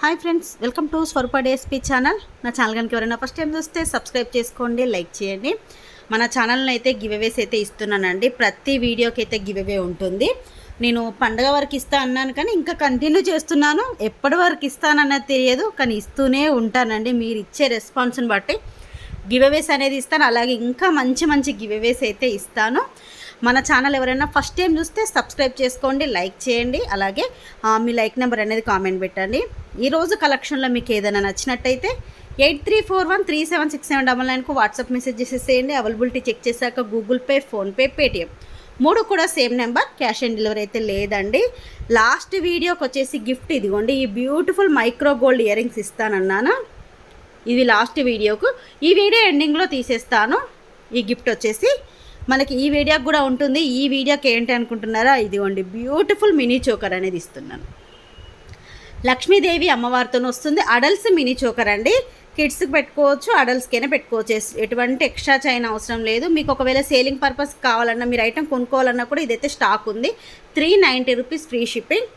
Hi friends, welcome to Swarupa DSP channel. నా channel కనుక ఎవరైనా ఫస్ట్ టైం చూస్తే సబ్స్క్రైబ్ చేసుకోండి, లైక్ చేయండి. మన ఛానల్ని అయితే గివ్అవేస్ అయితే ఇస్తున్నానండి. ప్రతి వీడియోకి అయితే గివ్అవే ఉంటుంది. నేను పండగ వరకు ఇస్తా అన్నాను కానీ ఇంకా కంటిన్యూ చేస్తున్నాను. ఎప్పటి వరకు ఇస్తానన్నది తెలియదు కానీ ఇస్తూనే ఉంటానండి. మీరు ఇచ్చే రెస్పాన్స్ని బట్టి గివ్అవేస్ అనేది ఇస్తాను. అలాగే ఇంకా మంచి మంచి గివ్అవేస్ అయితే ఇస్తాను. మన ఛానల్ ఎవరైనా ఫస్ట్ టైం చూస్తే సబ్స్క్రైబ్ చేసుకోండి, లైక్ చేయండి. అలాగే మీ లైక్ నెంబర్ అనేది కామెంట్ పెట్టండి. ఈరోజు కలెక్షన్లో మీకు ఏదైనా నచ్చినట్టయితే 8341376799కు వాట్సాప్ మెసేజ్ చేసేసేయండి. అవైలబిలిటీ చెక్ చేశాక గూగుల్ పే, ఫోన్పే, పేటిఎం 3 కూడా same number. Cash on delivery అయితే లేదండి. లాస్ట్ వీడియోకి వచ్చేసి గిఫ్ట్ ఇదిగోండి, ఈ beautiful micro gold earrings ఇస్తానన్నాను. ఇది లాస్ట్ వీడియోకు. ఈ వీడియో ఎండింగ్లో తీసేస్తాను. ఈ గిఫ్ట్ వచ్చేసి మనకి ఈ వీడియోకి కూడా ఉంటుంది. ఈ వీడియోకి ఏంటి అనుకుంటున్నారా, ఇదిగోండి బ్యూటిఫుల్ మినీ చోకర్ అనేది ఇస్తున్నాను. లక్ష్మీదేవి అమ్మవారితో వస్తుంది. అడల్ట్స్ మినీ చోకర్ అండి. కిడ్స్కి పెట్టుకోవచ్చు, అడల్ట్స్కైనా పెట్టుకోవచ్చు. ఎటువంటి ఎక్స్ట్రా చైన్ అవసరం లేదు. మీకు ఒకవేళ సేలింగ్ పర్పస్ కావాలన్నా, మీరు ఐటమ్ కొనుక్కోవాలన్నా కూడా ఇదైతే స్టాక్ ఉంది. 390 రూపీస్ ఫ్రీ షిప్పింగ్.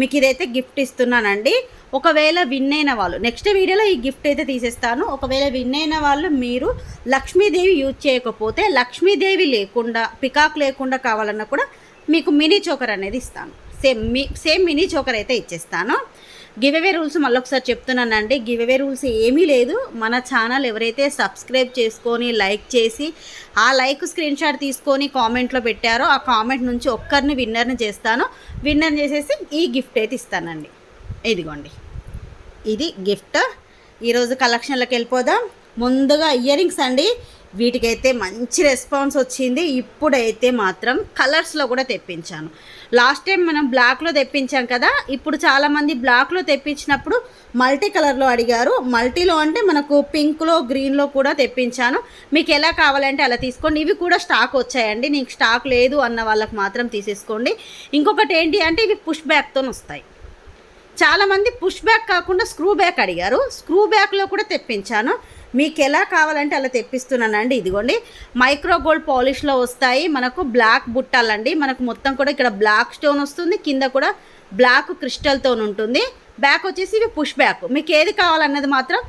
మీకు ఇదైతే గిఫ్ట్ ఇస్తున్నానండి. ఒకవేళ విన్ అయిన వాళ్ళు నెక్స్ట్ వీడియోలో ఈ గిఫ్ట్ అయితే తీసేస్తాను. ఒకవేళ విన్ అయిన వాళ్ళు మీరు లక్ష్మీదేవి యూజ్ చేయకపోతే, లక్ష్మీదేవి లేకుండా పికాక్ లేకుండా కావాలన్నా కూడా మీకు మినీ చోకర్ అనేది ఇస్తాను. సేమ్ మినీ చోకర్ అయితే ఇచ్చేస్తాను. గివ్అవే రూల్స్ మళ్ళొకసారి చెప్తున్నానండి. గివ్అవే రూల్స్ ఏమీ లేదు. మన ఛానల్ ఎవరైతే సబ్స్క్రైబ్ చేసుకొని లైక్ చేసి ఆ లైక్ స్క్రీన్ షాట్ తీసుకొని కామెంట్లో పెట్టారో ఆ కామెంట్ నుంచి ఒక్కరిని విన్నర్ని చేస్తాను. విన్నర్ చేసేసి ఈ గిఫ్ట్ అయితే ఇస్తానండి. ఇదిగోండి, ఇది గిఫ్ట్. ఈరోజు కలెక్షన్లోకి వెళ్ళిపోదాం. ముందుగా ఇయర్ రింగ్స్ అండి. వీటికైతే మంచి రెస్పాన్స్ వచ్చింది. ఇప్పుడైతే మాత్రం కలర్స్లో కూడా తెప్పించాను. లాస్ట్ టైం మనం బ్లాక్లో తెప్పించాం కదా, ఇప్పుడు చాలామంది బ్లాక్లో తెప్పించినప్పుడు మల్టీ కలర్లో అడిగారు. మల్టీలో అంటే మనకు పింక్లో, గ్రీన్లో కూడా తెప్పించాను. మీకు ఎలా కావాలంటే అలా తీసుకోండి. ఇవి కూడా స్టాక్ వచ్చాయండి. నీకు స్టాక్ లేదు అన్న వాళ్ళకి మాత్రం తీసేసుకోండి. ఇంకొకటి ఏంటి అంటే ఇవి పుష్ బ్యాక్తో వస్తాయి. చాలామంది పుష్ బ్యాక్ కాకుండా స్క్రూ బ్యాక్ అడిగారు. స్క్రూ బ్యాక్లో కూడా తెప్పించాను. మీకు ఎలా కావాలంటే అలా తెప్పిస్తున్నానండి. ఇదిగోండి, మైక్రో గోల్డ్ పాలిష్లో వస్తాయి. మనకు బ్లాక్ బుట్టాలండి. మనకు మొత్తం కూడా ఇక్కడ బ్లాక్ స్టోన్ వస్తుంది, కింద కూడా బ్లాక్ క్రిస్టల్తో ఉంటుంది. బ్యాక్ వచ్చేసి ఇవి పుష్ బ్యాక్. మీకు ఏది కావాలన్నది మాత్రం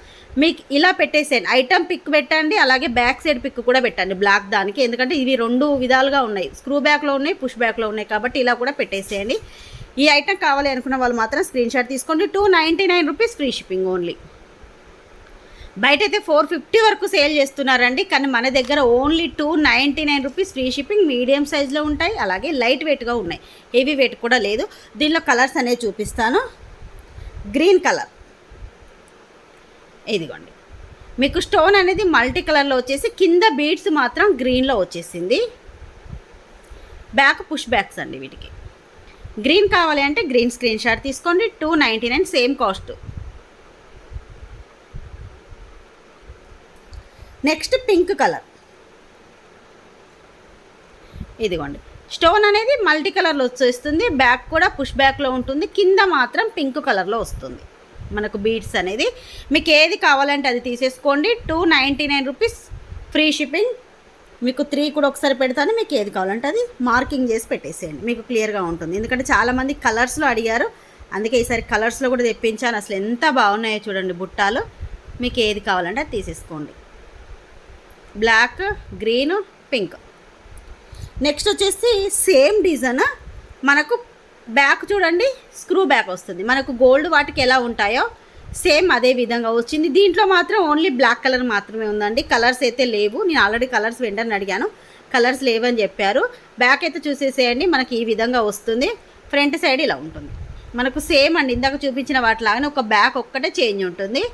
మీకు ఇలా పెట్టేసేయండి. ఐటమ్ పిక్ పెట్టండి, అలాగే బ్యాక్ సైడ్ పిక్ కూడా పెట్టండి బ్లాక్ దానికి. ఎందుకంటే ఇవి 2 విధాలుగా ఉన్నాయి. స్క్రూ బ్యాక్లో ఉన్నాయి, పుష్ బ్యాక్లో ఉన్నాయి కాబట్టి ఇలా కూడా పెట్టేసేయండి. ఈ ఐటమ్ కావాలి అనుకున్న వాళ్ళు మాత్రం స్క్రీన్ షాట్ తీసుకోండి. 299 రూపీస్ ఫ్రీ షిప్పింగ్ ఓన్లీ. బయట అయితే 450 వరకు సేల్ చేస్తున్నారండి, కానీ మన దగ్గర only 299 rupees free shipping. Medium సైజులో ఉంటాయి, అలాగే లైట్ వెయిట్గా ఉన్నాయి, హెవీ వెయిట్ కూడా లేదు. దీనిలో కలర్స్ అనేవి చూపిస్తాను. గ్రీన్ కలర్, ఇదిగోండి. మీకు స్టోన్ అనేది మల్టీ కలర్లో వచ్చేసి కింద బీడ్స్ మాత్రం గ్రీన్లో వచ్చేసింది. బ్యాక్ పుష్ బ్యాక్స్ అండి. వీటికి గ్రీన్ కావాలి అంటే గ్రీన్ స్క్రీన్ షాట్ తీసుకోండి. 299 same cost. Next pink colour, ఇదిగోండి. స్టోన్ అనేది మల్టీ కలర్లో వచ్చేస్తుంది. బ్యాక్ కూడా పుష్ బ్యాక్లో ఉంటుంది, కింద మాత్రం పింక్ కలర్లో వస్తుంది మనకు బీడ్స్ అనేది. మీకు ఏది కావాలంటే అది తీసేసుకోండి. 299 రూపీస్ ఫ్రీ షిప్పింగ్. మీకు 3 కూడా ఒకసారి పెడతాను. మీకు ఏది కావాలంటే అది మార్కింగ్ చేసి పెట్టేసేయండి, మీకు క్లియర్గా ఉంటుంది. ఎందుకంటే చాలామంది కలర్స్లో అడిగారు, అందుకే ఈసారి కలర్స్లో కూడా తెప్పించాను. అసలు ఎంత బాగున్నాయో చూడండి బుట్టాలు. మీకు ఏది కావాలంటే అది తీసేసుకోండి. Black, green, pink. నెక్స్ట్ వచ్చేసి సేమ్ డిజైన్. మనకు బ్యాక్ చూడండి స్క్రూ బ్యాక్ వస్తుంది. మనకు గోల్డ్ వాటికి ఎలా ఉంటాయో సేమ్ అదే విధంగా వచ్చింది. దీంట్లో మాత్రం ఓన్లీ బ్లాక్ కలర్ మాత్రమే ఉందండి. కలర్స్ అయితే లేవు. నేను ఆల్రెడీ కలర్స్ వెంటనే అడిగాను, కలర్స్ లేవని చెప్పారు. బ్యాక్ అయితే చూసేసేయండి. మనకి ఈ విధంగా వస్తుంది. ఫ్రంట్ సైడ్ ఇలా ఉంటుంది. మనకు సేమ్ అండి, ఇందాక చూపించిన వాటిలాగానే ఒక బ్యాక్ ఒక్కటే చేంజ్ ఉంటుంది.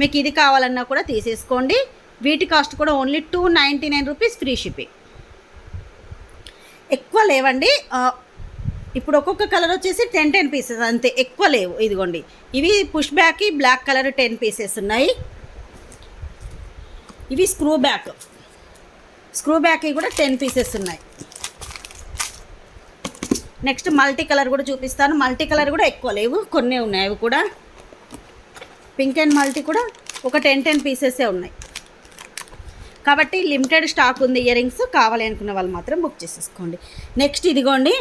మీకు ఇది కావాలన్నా కూడా తీసేసుకోండి. వీటి కాస్ట్ కూడా ఓన్లీ 299 రూపీస్ ఫ్రీ షిప్పింగ్. ఎక్కువ లేవండి. ఇప్పుడు ఒక్కొక్క కలర్ వచ్చేసి 10 పీసెస్ అంతే, ఎక్కువ లేవు. ఇదిగోండి, ఇవి push back black colour 10 pieces ఉన్నాయి. ఇవి స్క్రూ బ్యాక్ కూడా 10 పీసెస్ ఉన్నాయి. నెక్స్ట్ మల్టీ కలర్ కూడా చూపిస్తాను. మల్టీ కలర్ కూడా ఎక్కువ లేవు, కొన్ని ఉన్నాయి. అవి కూడా పింక్ అండ్ మల్టీ కూడా ఒక 10 పీసెసే ఉన్నాయి కాబట్టి లిమిటెడ్ స్టాక్ ఉంది. ఇయర్ రింగ్స్ కావాలి అనుకున్న వాళ్ళు మాత్రం బుక్ చేసేసుకోండి. నెక్స్ట్ ఇదిగోండి,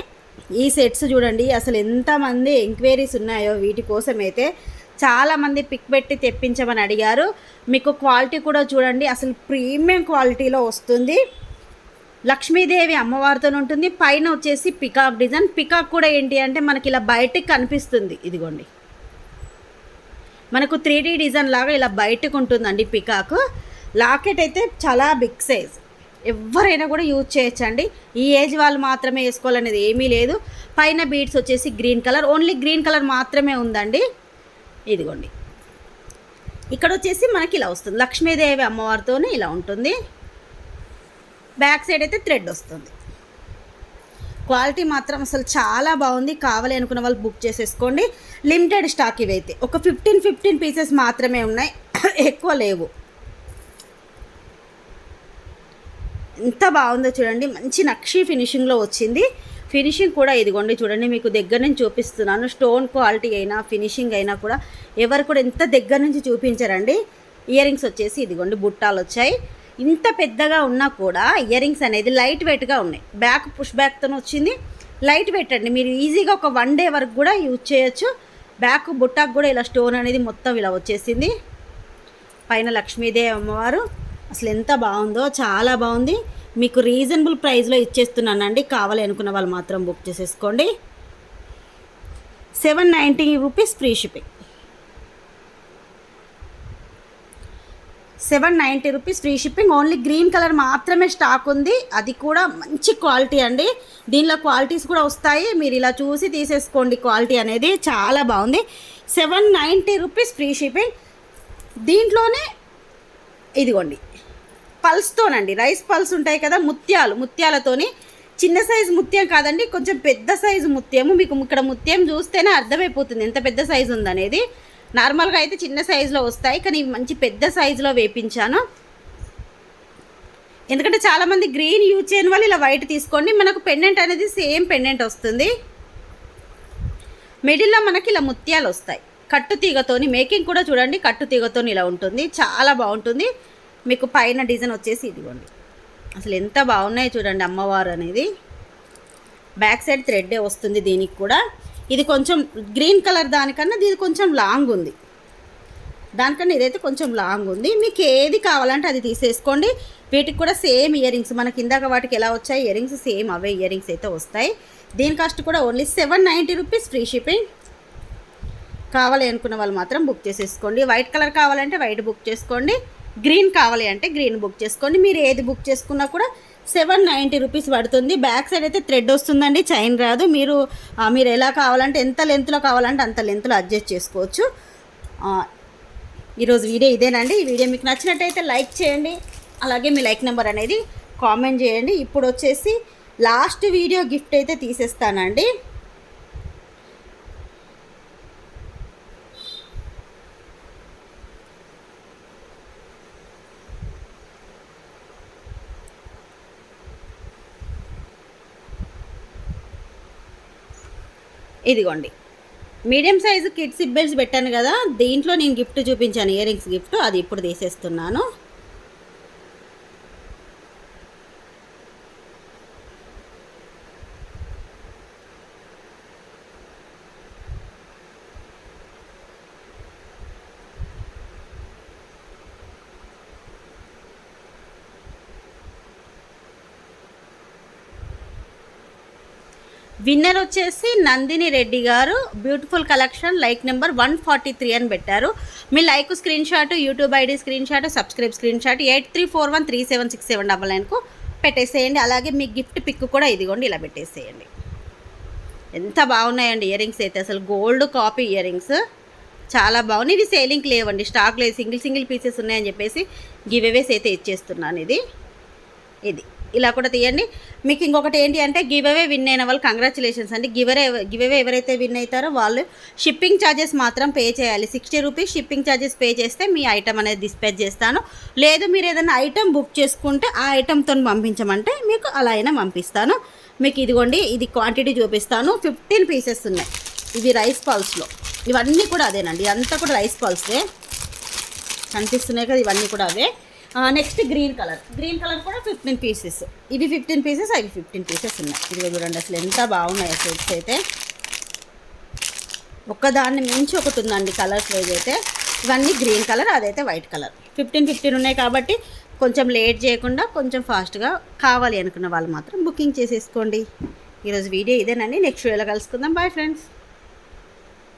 ఈ సెట్స్ చూడండి. అసలు ఎంతమంది ఎంక్వైరీస్ ఉన్నాయో వీటి కోసం అయితే చాలామంది పిక్ పెట్టి తెప్పించమని అడిగారు. మీకు క్వాలిటీ కూడా చూడండి, అసలు ప్రీమియం క్వాలిటీలో వస్తుంది. లక్ష్మీదేవి అమ్మవారితో ఉంటుంది. పైన వచ్చేసి పికాక్ డిజైన్. పికాక్ కూడా ఏంటి అంటే మనకి ఇలా బయటకు కనిపిస్తుంది. ఇదిగోండి, మనకు 3D డిజైన్ లాగా ఇలా బయటకు ఉంటుందండి పికాక్. లాకెట్ అయితే చాలా బిగ్ సైజ్, ఎవరైనా కూడా యూజ్ చేయొచ్చండి. ఈ ఏజ్ వాళ్ళు మాత్రమే వేసుకోవాలనేది ఏమీ లేదు. పైన బీడ్స్ వచ్చేసి green colour, only green colour మాత్రమే ఉందండి. ఇదిగోండి, ఇక్కడ వచ్చేసి మనకి ఇలా వస్తుంది. లక్ష్మీదేవి అమ్మవారితోనే ఇలా ఉంటుంది. బ్యాక్ సైడ్ అయితే థ్రెడ్ వస్తుంది. క్వాలిటీ మాత్రం అసలు చాలా బాగుంది. కావాలి అనుకున్న వాళ్ళు బుక్ చేసేసుకోండి. లిమిటెడ్ స్టాక్ ఇవైతే ఒక 15 పీసెస్ మాత్రమే ఉన్నాయి, ఎక్కువ లేవు. ఎంత బాగుందో చూడండి, మంచి నక్షి ఫినిషింగ్లో వచ్చింది. ఫినిషింగ్ కూడా ఇదిగోండి చూడండి, మీకు దగ్గర నుంచి చూపిస్తున్నాను. స్టోన్ క్వాలిటీ అయినా ఫినిషింగ్ అయినా కూడా ఎవరు కూడా ఎంత దగ్గర నుంచి చూపించారండి. ఇయర్ రింగ్స్ వచ్చేసి ఇదిగోండి బుట్టాలు వచ్చాయి. ఇంత పెద్దగా ఉన్నా కూడా ఇయర్ రింగ్స్ అనేది లైట్ వెయిట్గా ఉన్నాయి. బ్యాక్ పుష్ బ్యాక్తో వచ్చింది, లైట్ వెయిట్ అండి. మీరు ఈజీగా ఒక 1 డే వరకు కూడా యూజ్ చేయొచ్చు. బ్యాక్ బుట్టాకు కూడా ఇలా స్టోన్ అనేది మొత్తం ఇలా వచ్చేసింది. పైన లక్ష్మీదేవి అమ్మవారు, అసలు ఎంత బాగుందో, చాలా బాగుంది. మీకు రీజనబుల్ ప్రైస్లో ఇచ్చేస్తున్నానండి. కావాలి అనుకున్న వాళ్ళు మాత్రం బుక్ చేసేసుకోండి. 790 rupees free shipping. 790 rupees free shipping. Only green colour మాత్రమే స్టాక్ ఉంది, అది కూడా మంచి క్వాలిటీ అండి. దీనిలో క్వాలిటీస్ కూడా వస్తాయి, మీరు ఇలా చూసి తీసేసుకోండి. క్వాలిటీ అనేది చాలా బాగుంది. 790 రూపీస్ ఫ్రీ షిప్పింగ్. దీంట్లోనే ఇదిగోండి పల్స్తోనండి, రైస్ పల్స్ ఉంటాయి కదా, ముత్యాలతోని. చిన్న సైజు ముత్యం కాదండి, కొంచెం పెద్ద సైజు ముత్యము. మీకు ఇక్కడ ముత్యం చూస్తేనే అర్థమైపోతుంది ఎంత పెద్ద సైజు ఉందనేది. నార్మల్గా అయితే చిన్న సైజులో వస్తాయి, కానీ మంచి పెద్ద సైజులో వేపించాను. ఎందుకంటే చాలామంది గ్రీన్ యూజ్ చేయని వాళ్ళు ఇలా వైట్ తీసుకోండి. మనకు పెండెంట్ అనేది సేమ్ పెండెంట్ వస్తుంది. మిడిల్లో మనకి ఇలా ముత్యాలు వస్తాయి. కట్టు తీగతోని మేకింగ్ కూడా చూడండి, కట్టు తీగతోని ఇలా ఉంటుంది, చాలా బాగుంటుంది. మీకు పైన డిజైన్ వచ్చేసి ఇదిగోండి, అసలు ఎంత బాగున్నాయి చూడండి అమ్మవారు అనేది. బ్యాక్ సైడ్ థ్రెడ్డే వస్తుంది దీనికి కూడా. ఇది కొంచెం గ్రీన్ కలర్ దానికన్నా ఇది కొంచెం లాంగ్ ఉంది, దానికన్నా ఇదైతే కొంచెం లాంగ్ ఉంది. మీకు ఏది కావాలంటే అది తీసేసుకోండి. వీటికి కూడా సేమ్ ఇయర్ రింగ్స్, మనకి ఇందాక వాటికి ఎలా వచ్చాయి ఇయర్ రింగ్స్, సేమ్ అవే ఇయర్ రింగ్స్ అయితే వస్తాయి. దీని కాస్ట్ కూడా ఓన్లీ 790 రూపీస్ ఫ్రీ షిప్పింగ్. కావాలి అనుకున్న వాళ్ళు మాత్రం బుక్ చేసేసుకోండి. వైట్ కలర్ కావాలంటే వైట్ బుక్ చేసుకోండి, గ్రీన్ కావాలి అంటే గ్రీన్ బుక్ చేసుకోండి. మీరు ఏది బుక్ చేసుకున్నా కూడా 790 రూపీస్ పడుతుంది. బ్యాక్ సైడ్ అయితే థ్రెడ్ వస్తుందండి, చైన్ రాదు. మీరు ఎలా కావాలంటే ఎంత లెంత్లో కావాలంటే అంత లెంత్లో అడ్జస్ట్ చేసుకోవచ్చు. ఈరోజు వీడియో ఇదేనండి. ఈ వీడియో మీకు నచ్చినట్టయితే లైక్ చేయండి, అలాగే మీ లైక్ నెంబర్ అనేది కామెంట్ చేయండి. ఇప్పుడు వచ్చేసి లాస్ట్ వీడియో గిఫ్ట్ అయితే తీసేస్తానండి. ఇదిగోండి, మీడియం సైజు కిడ్స్ ఇబ్బెల్స్ పెట్టాను కదా, దీంట్లో నేను గిఫ్ట్ చూపించాను, ఇయర్ రింగ్స్ గిఫ్ట్, అది ఇప్పుడు తీసేస్తున్నాను. విన్నర్ వచ్చేసి నందిని రెడ్డి గారు. బ్యూటిఫుల్ కలెక్షన్, లైక్ నెంబర్ 143 అని పెట్టారు. మీ like screenshot, YouTube ID screenshot, subscribe screenshot 8341376799కు పెట్టేసేయండి. అలాగే మీ గిఫ్ట్ పిక్ కూడా ఇదిగోండి ఇలా పెట్టేసేయండి. ఎంత బాగున్నాయండి ఇయర్ రింగ్స్ అయితే, అసలు గోల్డ్ కాపీ ఇయర్ రింగ్స్ చాలా బాగున్నాయి. ఇవి సేలింగ్కి లేవండి, స్టాక్ లేదు, సింగిల్ పీసెస్ ఉన్నాయని చెప్పేసి గివ్ అవేస్ అయితే ఇచ్చేస్తున్నాను. ఇది ఇలా కూడా తీయండి. మీకు ఇంకొకటి ఏంటి అంటే గివ్ అవే విన్ అయిన వాళ్ళు కంగ్రాచులేషన్స్ అండి. గివ్ అవే ఎవరైతే విన్ అవుతారో వాళ్ళు షిప్పింగ్ ఛార్జెస్ మాత్రం పే చేయాలి. 60 రూపీస్ షిప్పింగ్ ఛార్జెస్ పే చేస్తే మీ ఐటమ్ అనేది డిస్పాచ్ చేస్తాను. లేదు మీరు ఏదైనా ఐటమ్ బుక్ చేసుకుంటే ఆ ఐటమ్తో పంపించమంటే మీకు అలా అయినా పంపిస్తాను. మీకు ఇదిగోండి, ఇది క్వాంటిటీ చూపిస్తాను. 15 పీసెస్ ఉన్నాయి. ఇవి రైస్ పల్స్లో, ఇవన్నీ కూడా అదేనండి, ఇదంతా కూడా రైస్ పల్స్దే కనిపిస్తున్నాయి కదా, ఇవన్నీ కూడా అవే. నెక్స్ట్ గ్రీన్ కలర్ కూడా 15 పీసెస్. ఇవి 15 పీసెస్, అవి 15 పీసెస్ ఉన్నాయి. ఇదిగో చూడండి అసలు ఎంత బాగున్నాయి సెట్స్ అయితే. ఒక్కదాన్ని మించి ఒకటి ఉందండి కలర్స్ వైజ్ అయితే. ఇవన్నీ గ్రీన్ కలర్, అదైతే వైట్ కలర్. 15 ఉన్నాయి కాబట్టి కొంచెం లేట్ చేయకుండా కొంచెం ఫాస్ట్గా కావాలి అనుకున్న వాళ్ళు మాత్రం బుకింగ్ చేసేసుకోండి. ఈరోజు వీడియో ఇదేనండి. నెక్స్ట్ వీడియోలో కలుసుకుందాం. Bye friends.